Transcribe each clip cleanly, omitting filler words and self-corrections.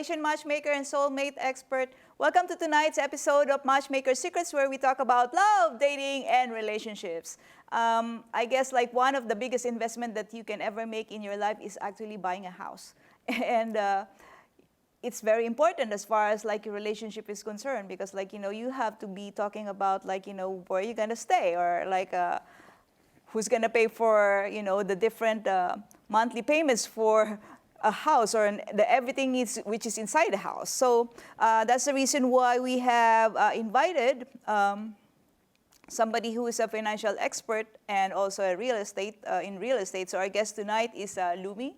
Asian matchmaker and soulmate expert. Welcome to tonight's episode of Matchmaker Secrets, where we talk about love, dating, and relationships. I guess like one of the biggest investment that you can ever make in your life is actually buying a house. And it's very important as far as like your relationship is concerned, because like, you know, you have to be talking about like, you know, where you're going to stay, or like who's going to pay for, you know, the different monthly payments for a house, or everything which is inside the house. So that's the reason why we have invited somebody who is a financial expert and also a real estate in real estate. So our guest tonight is Lumi.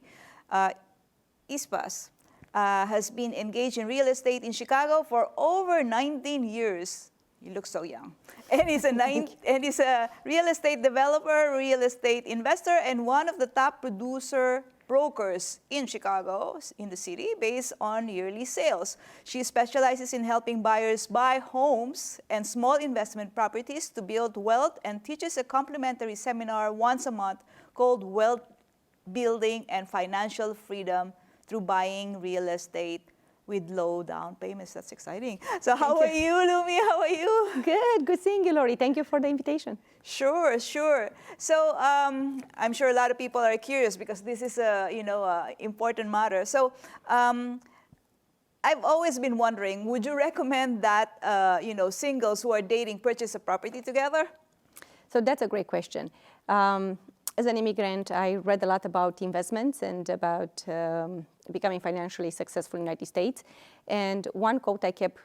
Ispas has been engaged in real estate in Chicago for over 19 years. You look so young. And he's a real estate developer, real estate investor, and one of the top producer brokers in Chicago, in the city, based on yearly sales. She specializes in helping buyers buy homes and small investment properties to build wealth, and teaches a complimentary seminar once a month called Wealth Building and Financial Freedom through Buying Real Estate with Low Down Payments. That's exciting. So how are you, Lumi? How are you? Good seeing you, Lorii. Thank you for the invitation. Sure. So I'm sure a lot of people are curious, because this is a important matter. So I've always been wondering, would you recommend that singles who are dating purchase a property together? So that's a great question. As an immigrant, I read a lot about investments and about becoming financially successful in the United States. And one quote I kept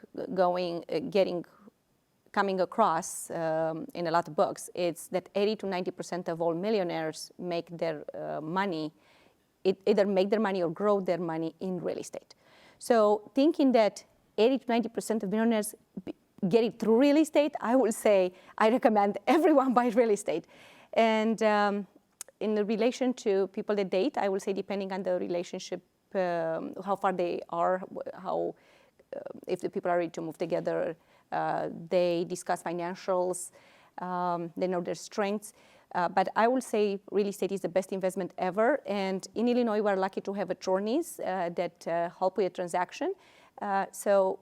coming across in a lot of books, it's that 80 to 90% of all millionaires make their money, either make their money or grow their money in real estate. So thinking that 80 to 90% of millionaires get it through real estate, I will say I recommend everyone buy real estate. And in relation to people that date, I will say depending on the relationship, how far they are, if the people are ready to move together, they discuss financials, they know their strengths. But I will say real estate is the best investment ever. And in Illinois, we're lucky to have attorneys that help with a transaction. So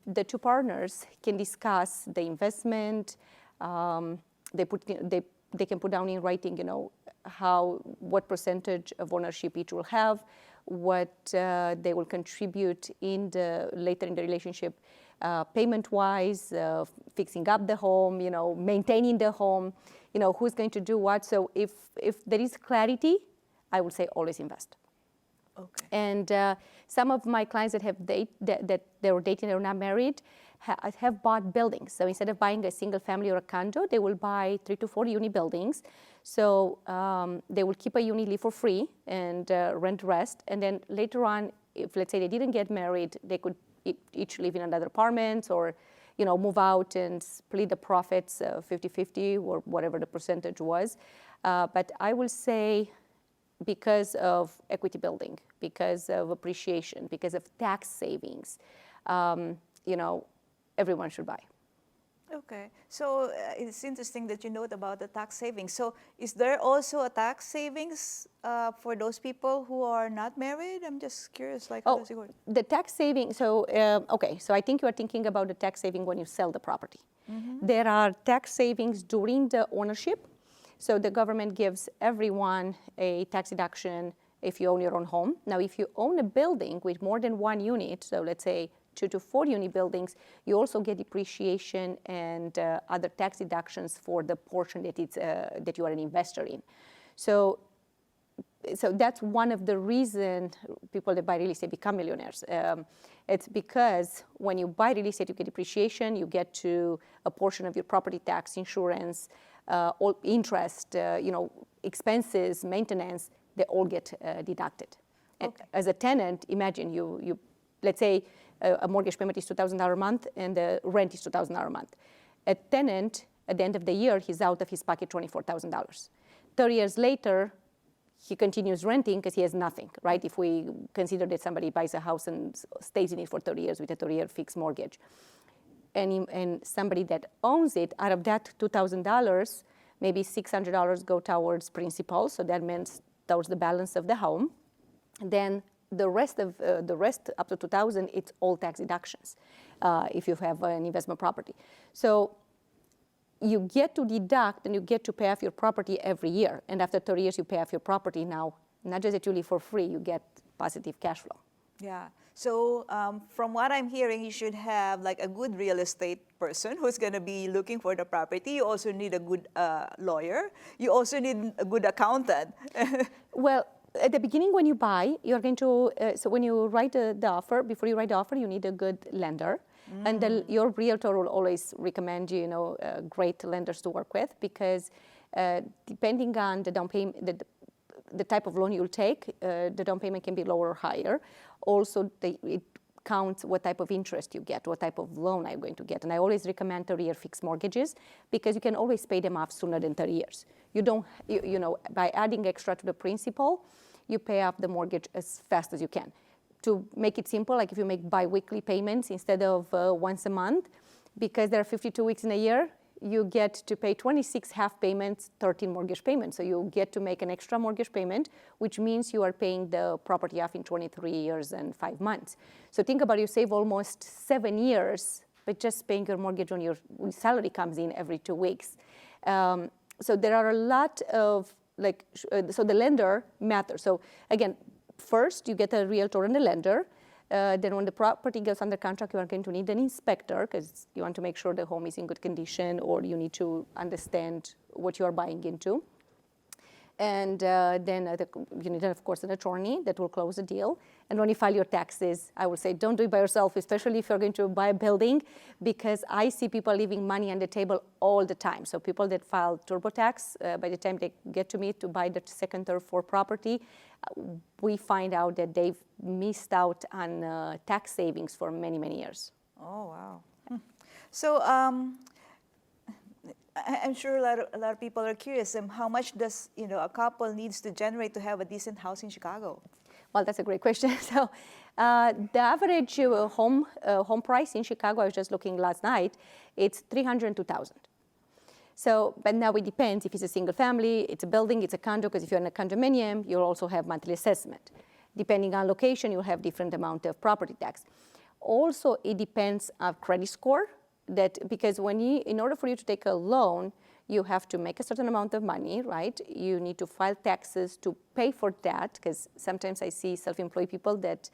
the two partners can discuss the investment. They can put down in writing, what percentage of ownership each will have, what they will contribute later in the relationship, payment-wise, fixing up the home, maintaining the home, who's going to do what. So if there is clarity, I would say always invest. Okay. And some of my clients that they were dating, they were not married, have bought buildings. So instead of buying a single family or a condo, they will buy 3 to 4 unit buildings. So they will keep a unit, live for free, and rent rest. And then later on, if let's say they didn't get married, they could each live in another apartment, or move out and split the profits 50-50 or whatever the percentage was. But I will say, because of equity building, because of appreciation, because of tax savings, everyone should buy. Okay, so it's interesting that you note about the tax savings. So is there also a tax savings for those people who are not married? I'm just curious, how does it work? The tax saving, so I think you are thinking about the tax saving when you sell the property. Mm-hmm. There are tax savings during the ownership. So the government gives everyone a tax deduction if you own your own home. Now, if you own a building with more than one unit, so let's say 2 to 4 unit buildings, you also get depreciation and other tax deductions for the portion that you are an investor in. So that's one of the reasons people that buy real estate become millionaires. It's because when you buy real estate, you get depreciation, you get to a portion of your property tax, insurance, all interest, expenses, maintenance, they all get deducted. Okay. As a tenant, imagine you let's say a mortgage payment is $2,000 a month and the rent is $2,000 a month. A tenant, at the end of the year, he's out of his pocket $24,000. 30 years later, he continues renting because he has nothing, right? If we consider that somebody buys a house and stays in it for 30 years with a 30-year fixed mortgage, and somebody that owns it, out of that $2,000, maybe $600 go towards principal, so that means towards the balance of the home. Then The rest up to 2,000, it's all tax deductions if you have an investment property. So you get to deduct and you get to pay off your property every year. And after 30 years, you pay off your property. Now, not just that you live for free, you get positive cash flow. Yeah. So from what I'm hearing, you should have like a good real estate person who's going to be looking for the property. You also need a good lawyer. You also need a good accountant. Well, at the beginning when you buy, you're going to, so when you write the offer, before you write the offer, you need a good lender. And your realtor will always recommend you, great lenders to work with, because depending on the down payment, the type of loan you'll take, the down payment can be lower or higher. Also, it counts what type of interest you get, what type of loan are you going to get. And I always recommend 30-year fixed mortgages, because you can always pay them off sooner than 30 years. You don't, by adding extra to the principal, you pay off the mortgage as fast as you can. To make it simple, like if you make bi-weekly payments instead of once a month, because there are 52 weeks in a year, you get to pay 26 half payments, 13 mortgage payments. So you get to make an extra mortgage payment, which means you are paying the property off in 23 years and 5 months. So think about it, you save almost 7 years by just paying your mortgage when your salary comes in every 2 weeks. So there are a lot of, so the lender matters. So again, first you get a realtor and a lender. Then when the property goes under contract, you are going to need an inspector, because you want to make sure the home is in good condition, or you need to understand what you are buying into. And then you need, of course, an attorney that will close the deal. And when you file your taxes, I would say don't do it by yourself, especially if you're going to buy a building, because I see people leaving money on the table all the time. So people that file TurboTax, by the time they get to me to buy the second or fourth property, we find out that they've missed out on tax savings for many, many years. Oh, wow. So I'm sure a lot of people are curious. How much does a couple needs to generate to have a decent house in Chicago? Well, that's a great question. So the average home price in Chicago, I was just looking last night, it's $302,000. So, but now it depends if it's a single family, it's a building, it's a condo, because if you're in a condominium, you'll also have monthly assessment. Depending on location, you'll have different amount of property tax. Also, it depends on credit score, because in order for you to take a loan, you have to make a certain amount of money, right? You need to file taxes to pay for that, because sometimes I see self-employed people that,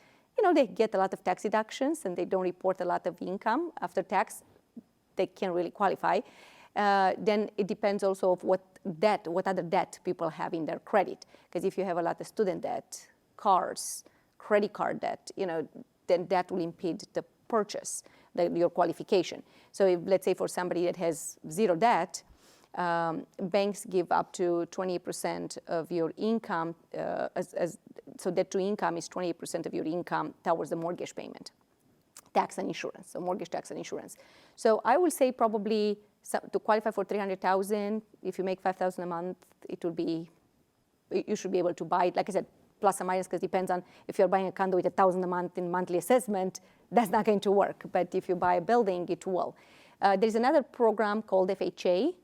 they get a lot of tax deductions and they don't report a lot of income after tax. They can't really qualify. Then it depends also of what other debt people have in their credit. Because if you have a lot of student debt, cars, credit card debt, then that will impede the purchase, your qualification. So if, let's say for somebody that has zero debt, banks give up to 20% of your income, so debt to income is 20% of your income towards the mortgage payment, tax and insurance, so mortgage tax and insurance. So I will say probably to qualify for $300,000, if you make $5,000 a month, you should be able to buy it. Like I said, plus or minus, because it depends on if you're buying a condo with $1,000 a month in monthly assessment, that's not going to work. But if you buy a building, it will. There's another program called FHA.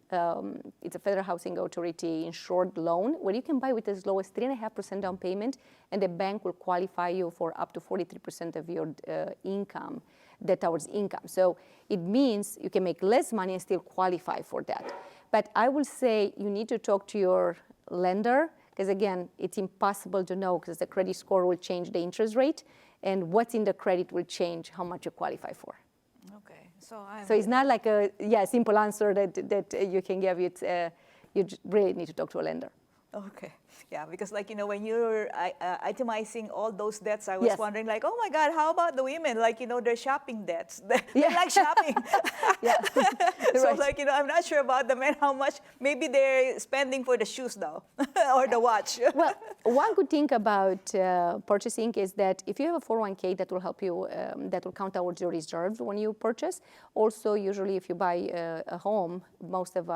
It's a Federal Housing Authority insured loan, where you can buy with as low as 3.5% down payment, and the bank will qualify you for up to 43% of your income, debt towards income. So it means you can make less money and still qualify for that. But I will say you need to talk to your lender, because again, it's impossible to know, because the credit score will change the interest rate, and what's in the credit will change how much you qualify for. Okay, so it's not like a simple answer that you can give. It's you really need to talk to a lender. Okay, yeah, because when you're itemizing all those debts, I was wondering oh my God, how about the women? Their shopping debts. They like shopping. So right. I'm not sure about the men, how much maybe they're spending for the shoes though, or the watch. Well, one good thing about purchasing is that if you have a 401k, that will help you, that will count towards your reserves when you purchase. Also, usually if you buy a home, most of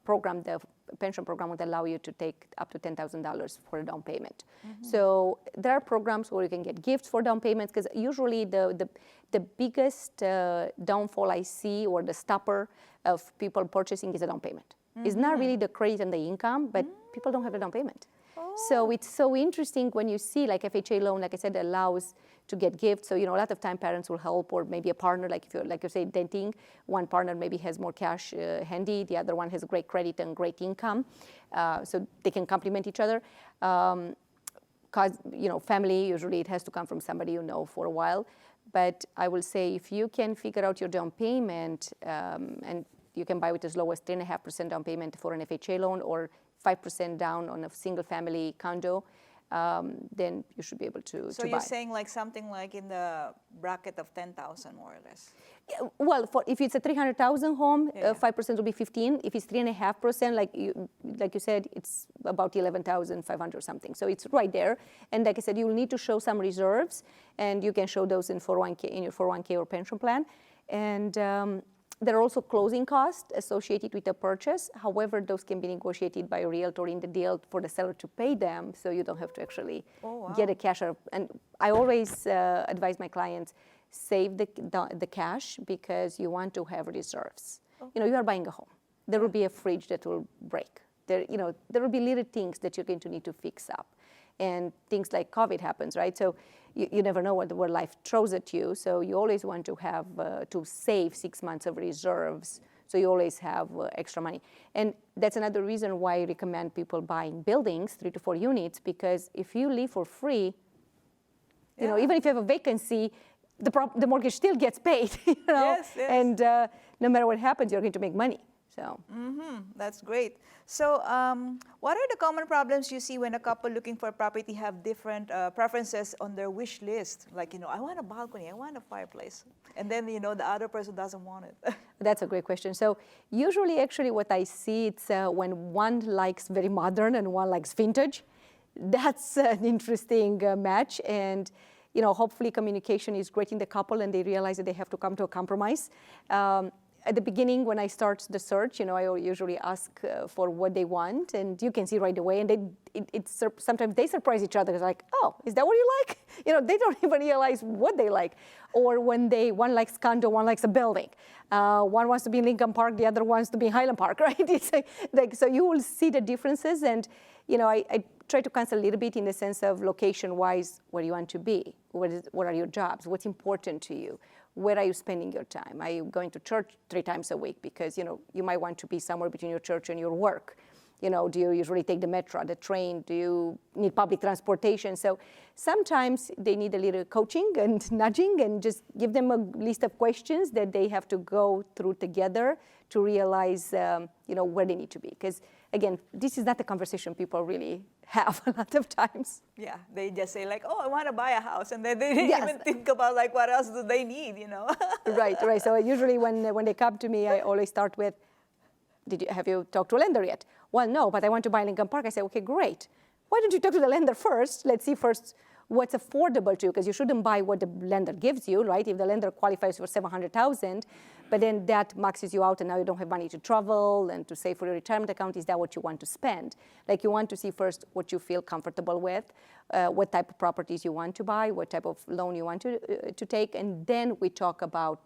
program, the pension program would allow you to take up to $10,000 for a down payment. Mm-hmm. So there are programs where you can get gifts for down payments, because usually the biggest downfall I see, or the stopper of people purchasing, is a down payment. Mm-hmm. It's not really the credit and the income, but people don't have a down payment. So it's so interesting when you see like FHA loan, like I said, allows to get gifts. So, a lot of time parents will help, or maybe a partner, like if you're, like you say, dating, one partner maybe has more cash handy, the other one has great credit and great income. So they can complement each other. Because, family, usually it has to come from somebody you know for a while. But I will say if you can figure out your down payment, and you can buy with as low as 3.5% down payment for an FHA loan, or 5% down on a single family condo, then you should be able to So buy. you're saying like something like in the bracket of 10,000 more or less? Yeah, well, if it's a 300,000 home, Yeah. 5% will be 15. If it's 3.5%, like you said, it's about 11,500 or something. So it's right there. And like I said, you'll need to show some reserves, and you can show those in 401k, in your 401k or pension plan. And there are also closing costs associated with the purchase. However, those can be negotiated by a realtor in the deal for the seller to pay them, so you don't have to actually get a cash out. And I always advise my clients, save the cash, because you want to have reserves. You are buying a home. There will be a fridge that will break. There will be little things that you're going to need to fix up. And things like COVID happens, right? So you never know what life throws at you. So you always want to have to save 6 months of reserves. So you always have extra money. And that's another reason why I recommend people buying buildings, 3 to 4 units, because if you live for free, even if you have a vacancy, the mortgage still gets paid. Yes, yes. And no matter what happens, you're going to make money. So. That's great. So what are the common problems you see when a couple looking for a property have different preferences on their wish list? Like, I want a balcony, I want a fireplace. And then, the other person doesn't want it. That's a great question. So usually, actually, what I see, it's when one likes very modern and one likes vintage. That's an interesting match. And, hopefully communication is great in the couple, and they realize that they have to come to a compromise. At the beginning, when I start the search, I usually ask for what they want, and you can see right away. And sometimes they surprise each other. It's like, oh, is that what you like? They don't even realize what they like. Or when one likes condo, one likes a building. One wants to be in Lincoln Park, the other wants to be in Highland Park, right? It's like so you will see the differences. And I try to counsel a little bit in the sense of location-wise, where you want to be, what are your jobs, what's important to you. Where are you spending your time? Are you going to church 3 times a week? Because, you might want to be somewhere between your church and your work. Do you usually take the metro, the train? Do you need public transportation? So sometimes they need a little coaching and nudging, and just give them a list of questions that they have to go through together to realize, where they need to be. Because, again, this is not a conversation people really have a lot of times. Yeah, they just say like, oh, I want to buy a house. And then they didn't even think about like, what else do they need, Right. So usually when they come to me, I always start with, have you talked to a lender yet? Well, no, but I want to buy Lincoln Park. I say, okay, great. Why don't you talk to the lender first? Let's see first what's affordable to you, because you shouldn't buy what the lender gives you, right? If the lender qualifies for $700,000, but then that maxes you out and now you don't have money to travel and to save for your retirement account, is that what you want to spend? Like, you want to see first what you feel comfortable with, what type of properties you want to buy, what type of loan you want to take, and then we talk about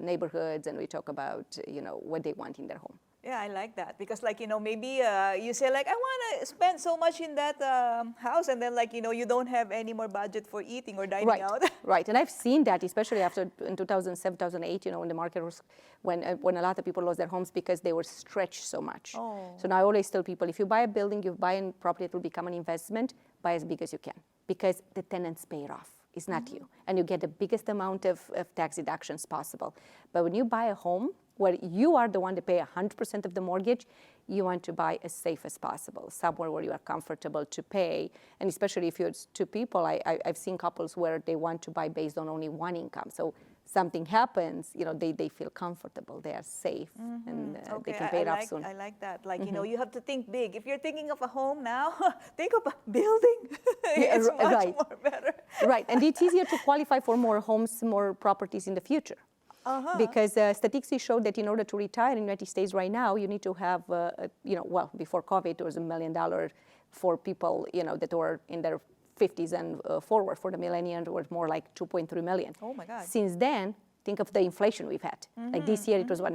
neighborhoods, and we talk about, what they want in their home. Yeah, I like that, because like, maybe you say like, I want to spend so much in that house, and then like, you don't have any more budget for eating or dining out. Right, and I've seen that, especially in 2007, 2008, when the market was, when a lot of people lost their homes because they were stretched so much. Oh. So now I always tell people, if you buy a building, you buy a property that will become an investment, buy as big as you can, because the tenants pay it off. It's not you, and you get the biggest amount of tax deductions possible. But when you buy a home where you are the one to pay 100% of the mortgage, you want to buy as safe as possible, somewhere where you are comfortable to pay. And especially if you're 2 people, I've seen couples where they want to buy based on only one income. So something happens, they feel comfortable, they are safe, and they can pay it off soon. I like that. Like, you have to think big. If you're thinking of a home now, think of a building. It's much more better. Right, and it's easier to qualify for more homes, more properties in the future. Because statistics show that in order to retire in the United States right now, you need to have, before COVID, it was $1 million for people, that were in their 50s and forward. For the millennials, it was more like 2.3 million. Oh my God. Since then, think of the inflation we've had. Like this year, it was what,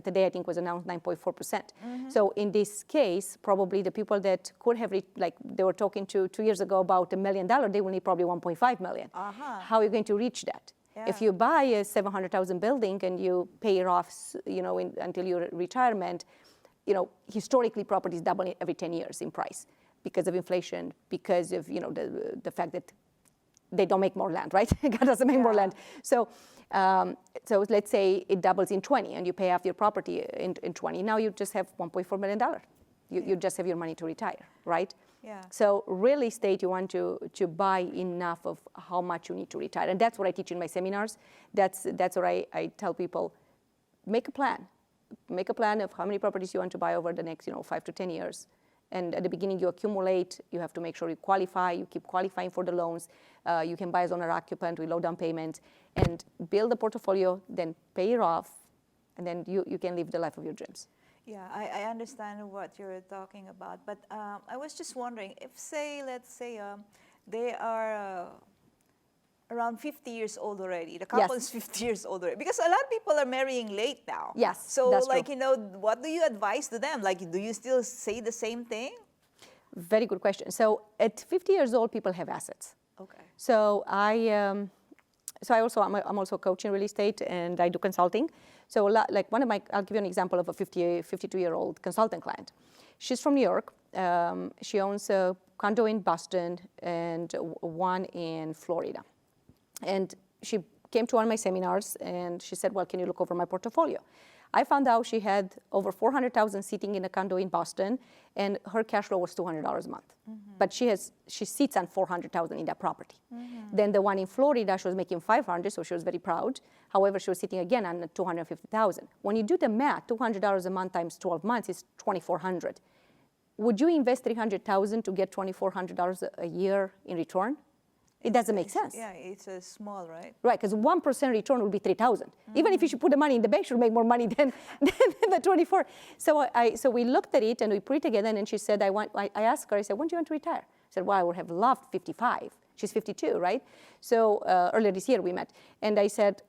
today I think was announced 9.4%. So in this case, probably the people that could have, like they were talking to 2 years ago about $1 million, they will need probably 1.5 million. How are you going to reach that? If you buy a 700,000 building and you pay it off, until your retirement, historically properties double every 10 years in price because of inflation, because of the fact that they don't make more land, right? God doesn't make more land. So let's say it doubles in 20 and you pay off your property in 20. Now you just have $1.4 million. You just have your money to retire, right? Yeah. So real estate, you want to buy enough of how much you need to retire. And that's what I teach in my seminars. That's what I tell people. Make a plan. Make a plan of how many properties you want to buy over the next 5 to 10 years. And at the beginning, you accumulate. You have to make sure you qualify. You keep qualifying for the loans. You can buy as owner-occupant with low down payment and build a portfolio, then pay it off, and then you can live the life of your dreams. Yeah, I understand what you're talking about. But I was just wondering, if let's say they are around 50 years old already. The couple is 50 years old already. Because a lot of people are marrying late now. Yes, so that's like, true. what do you advise to them? Like, do you still say the same thing? Very good question. So at 50 years old, people have assets. Okay. So I'm also a coach in real estate and I do consulting. So like I'll give you an example of a 52-year-old consultant client. She's from New York. She owns a condo in Boston and one in Florida. And she came to one of my seminars and she said, well, can you look over my portfolio? I found out she had over $400,000 sitting in a condo in Boston and her cash flow was $200 a month. But she sits on $400,000 in that property. Then the one in Florida, she was making $500, so she was very proud. However, she was sitting again on $250,000. When you do the math, $200 a month times 12 months is $2,400. Would you invest $300,000 to get $2,400 a year in return? It doesn't make sense. Yeah, it's small, right? Right, because 1% return would be $3,000. Even if you should put the money in the bank, she would make more money than the 24. So we looked at it and we put it together. And she said, I asked her, I said, when do you want to retire? I said, well, I would have loved 55. She's 52, right? So earlier this year we met. And I said,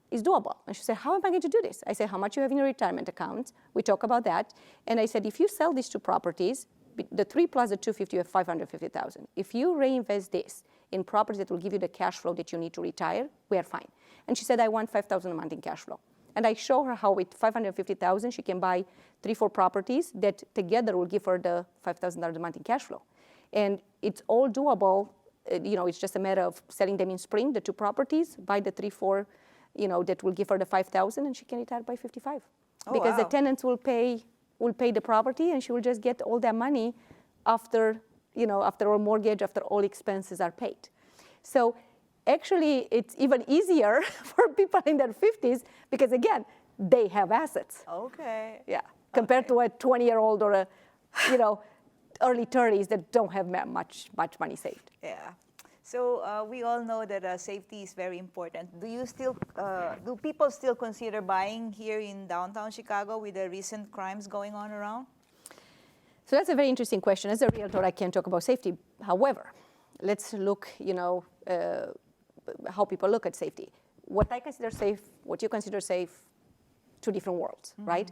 it's doable. And she said, how am I going to do this? I said, how much you have in your retirement account? We talk about that. And I said, if you sell these two properties, the 3 plus the 250, you have 550,000. If you reinvest this in properties that will give you the cash flow that you need to retire, we are fine. And she said, I want 5,000 a month in cash flow. And I show her how with 550,000, she can buy 3-4 properties that together will give her the $5,000 a month in cash flow. And it's all doable. It's just a matter of selling them in spring, the 2 properties, buy the 3-4, that will give her the 5,000 and she can retire by 55. Because the tenants will pay the property and she will just get all that money after all mortgage, after all expenses are paid. So actually, it's even easier for people in their 50s because, again, they have assets. Okay. Yeah, compared to a 20-year-old or a, early 30s that don't have much money saved. Yeah. So we all know that safety is very important. Do people still consider buying here in downtown Chicago with the recent crimes going on around? So that's a very interesting question. As a realtor, I can't talk about safety. However, let's look, how people look at safety. What I consider safe, what you consider safe, 2 different worlds, right?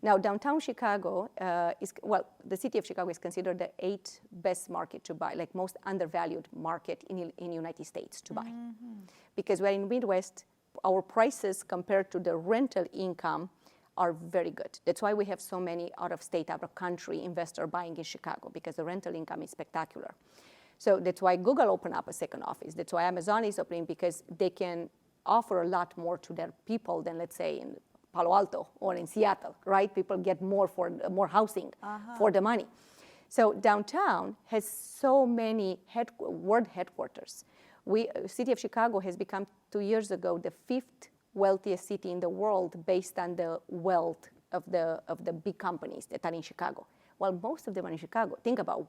Now, downtown Chicago the city of Chicago is considered the 8th best market to buy, like most undervalued market in the United States to buy. Because we're in Midwest, our prices compared to the rental income are very good. That's why we have so many out-of-state, out-of-country investors buying in Chicago, because the rental income is spectacular. So that's why Google opened up a second office. That's why Amazon is opening, because they can offer a lot more to their people than, let's say, in Palo Alto or in Seattle, right? People get more for more housing for the money. So downtown has so many world headquarters. City of Chicago has become 2 years ago the 5th wealthiest city in the world based on the wealth of the big companies that are in Chicago. Well, most of them are in Chicago. Think about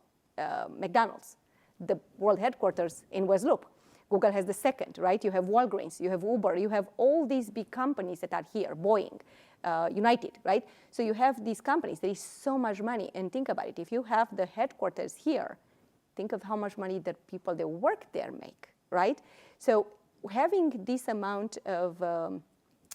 McDonald's, the world headquarters in West Loop. Google has the second, right? You have Walgreens, you have Uber, you have all these big companies that are here, Boeing, United, right? So you have these companies. There is so much money. And think about it. If you have the headquarters here, think of how much money the people that work there make, right? So having this amount of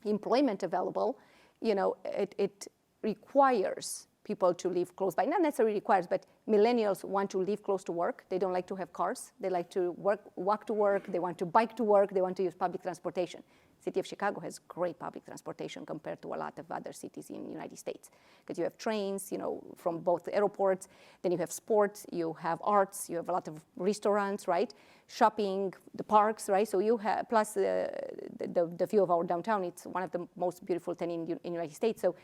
employment available, it requires people to live close by. Not necessarily requires, but millennials want to live close to work. They don't like to have cars. They like to walk to work. They want to bike to work. They want to use public transportation. City of Chicago has great public transportation compared to a lot of other cities in the United States, because you have trains, from both airports. Then you have sports, you have arts, you have a lot of restaurants, right? Shopping, the parks, right? So you have, plus the view of our downtown, it's one of the most beautiful things in the United States. So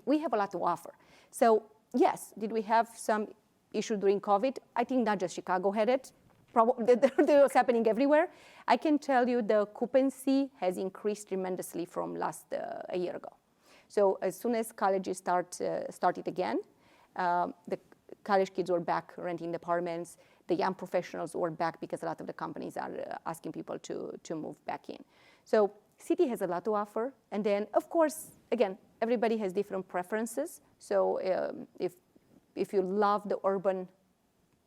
we have a lot to offer. So yes, did we have some issue during COVID? I think not just Chicago had it. Probably it was happening everywhere. I can tell you the occupancy has increased tremendously from a year ago. So as soon as colleges started again, the college kids were back renting apartments. The young professionals were back because a lot of the companies are asking people to move back in. So city has a lot to offer. And then, of course, again, everybody has different preferences. So if you love the urban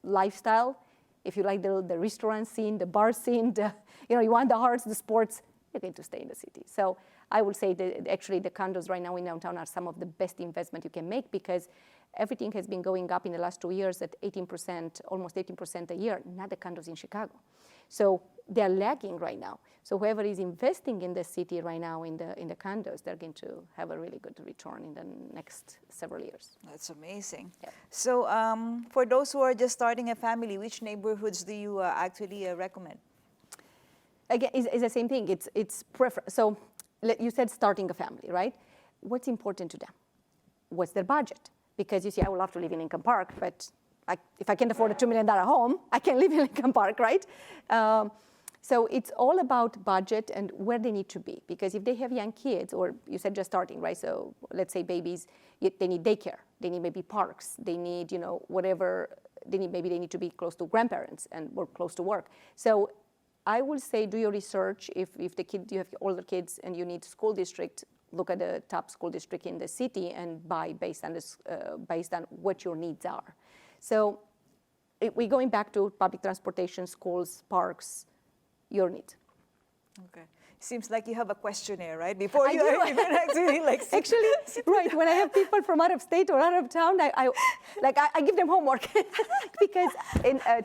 lifestyle, if you like the restaurant scene, the bar scene, you want the arts, the sports, you're going to stay in the city. So I would say that actually the condos right now in downtown are some of the best investment you can make, because everything has been going up in the last 2 years at 18%, almost 18% a year, not the condos in Chicago. So they're lagging right now. So whoever is investing in the city right now in the condos, they're going to have a really good return in the next several years. That's amazing. Yeah. So for those who are just starting a family, which neighborhoods do you actually recommend? Again, it's the same thing. It's preference. So you said starting a family, right? What's important to them? What's their budget? Because you see, I would love to live in Lincoln Park, but if I can't afford a $2 million home, I can live in Lincoln Park, right? So it's all about budget and where they need to be. Because if they have young kids, or you said just starting, right? So let's say babies, they need daycare. They need maybe parks. They need, whatever. Maybe they need to be close to grandparents and work close to work. So I will say do your research. If you have older kids and you need school district, look at the top school district in the city and buy based on what your needs are. So we're going back to public transportation, schools, parks, your needs. Okay. Seems like you have a questionnaire, right? Before you even actually Actually, right. When I have people from out of state or out of town, I give them homework because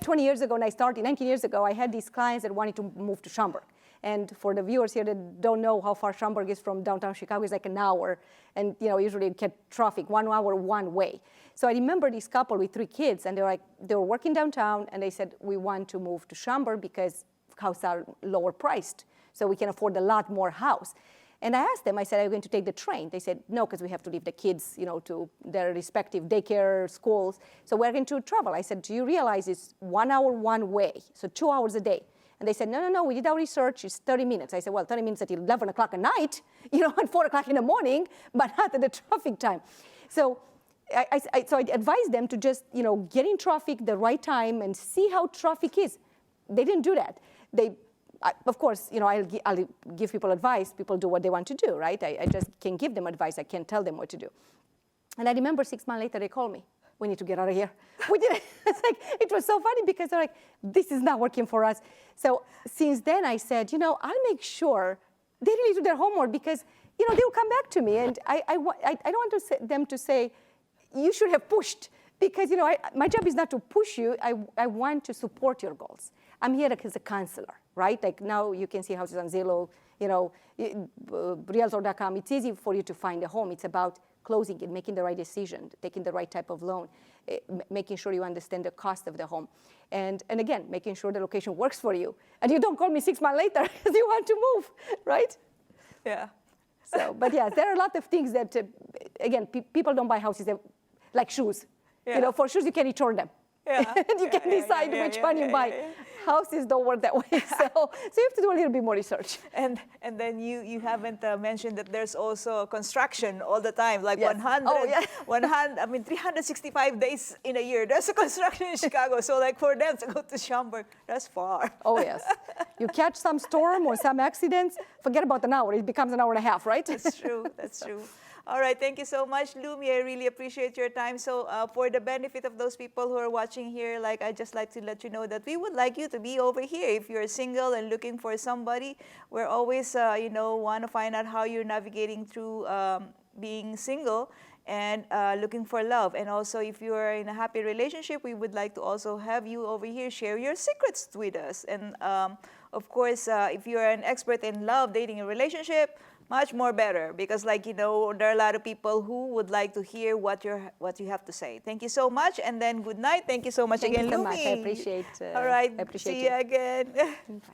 20 years ago when I started, 19 years ago, I had these clients that wanted to move to Schaumburg. And for the viewers here that don't know how far Schaumburg is from downtown Chicago, it's like an hour. And usually you get traffic, 1 hour one way. So I remember this couple with 3 kids, and they were working downtown, and they said, we want to move to Schaumburg because houses are lower priced, so we can afford a lot more house. And I asked them, I said, are you going to take the train? They said, no, because we have to leave the kids, to their respective daycare schools. So we're going to travel. I said, do you realize it's 1 hour one way, so 2 hours a day? And they said, no, we did our research, it's 30 minutes. I said, well, 30 minutes at 11 o'clock at night, at 4 o'clock in the morning, but not at the traffic time. So I advised them to just, get in traffic the right time and see how traffic is. They didn't do that. Of course, I'll give people advice. People do what they want to do, right? I just can give them advice. I can't tell them what to do. And I remember 6 months later, they called me. We need to get out of here. We did it. It was so funny because they're like, this is not working for us. So since then, I said, I'll make sure they really do their homework because, they will come back to me. And I don't want them to say, you should have pushed. Because, my job is not to push you. I want to support your goals. I'm here as a counselor, right? Like now you can see houses on Zillow, Realtor.com. It's easy for you to find a home. It's about closing it, making the right decision, taking the right type of loan, making sure you understand the cost of the home. And again, making sure the location works for you. And you don't call me 6 months later because you want to move, right? Yeah. So, but yeah, there are a lot of things that, again, people don't buy houses like shoes. Yeah. For shoes, you can return them. Yeah. And you can decide which one you buy. Houses don't work that way. So you have to do a little bit more research. And then you haven't mentioned that there's also construction all the time, like Yes. 365 days in a year. There's a construction in Chicago. So like for them to go to Schaumburg, that's far. Oh, yes. You catch some storm or some accidents, forget about an hour. It becomes an hour and a half, right? That's true. That's true. All right, thank you so much, Lumi. I really appreciate your time. So for the benefit of those people who are watching here, like I just like to let you know that we would like you to be over here. If you're single and looking for somebody, we're always, want to find out how you're navigating through being single and looking for love. And also, if you are in a happy relationship, we would like to also have you over here share your secrets with us. And of course, if you are an expert in love, dating, and relationship, much more better, because there are a lot of people who would like to hear what you have to say. Thank you so much, and then good night. Thank you so much Thank again, you so Lumi. much. I appreciate. All right, I appreciate see you again. Bye.